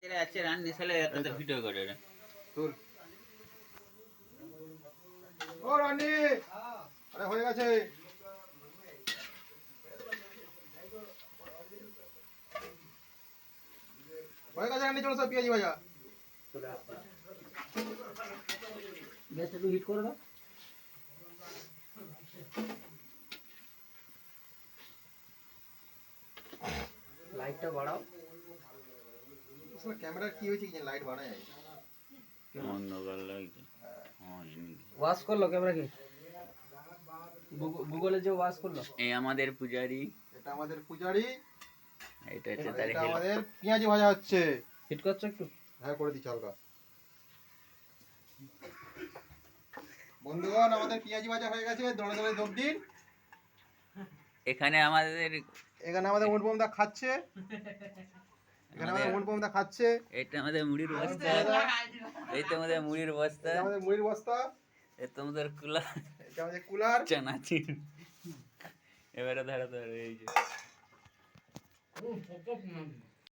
এরা আছে রান্নি সালে এত ভিডিও করে রে তোর ও রানি আরে হয়ে গেছে রানি চলো সব পেঁয়াজি ভাজা চলে আসছে গ্যাসটা একটু হিট করে দাও লাইটটা বাড়াও ক্যামেরা কি হয়েছে কি লাইট বাড়ায় অন্ধকার লাগছে হয়নি ওয়াশ করলো ক্যামেরা কি গুগলে যে ওয়াশ করলো এই আমাদের পূজারি এটা আমাদের পূজারি এটা হচ্ছে তার এটা হেল্প আমাদের পেঁয়াজি ভাজা হচ্ছে হিট করছো একটু হ্যাঁ করে দিচ্ছি হালকা বন্ধুগণ আমাদের পেঁয়াজি ভাজা হয়ে গেছে দড়ে দড়ে যোগ দিন এখানে আমাদের এখানে আমাদের অনুপম দা খাচ্ছে এখানে আমাদের অনুপম দা খাচ্ছে এটা আমাদের মুড়ির বস্তা এই তো আমাদের মুড়ির বস্তা এটা আমাদের মুড়ির বস্তা এই তো আমাদের কুলা এটা আমাদের কুলার চানাচুর এবারে ধরো ধরো এই যে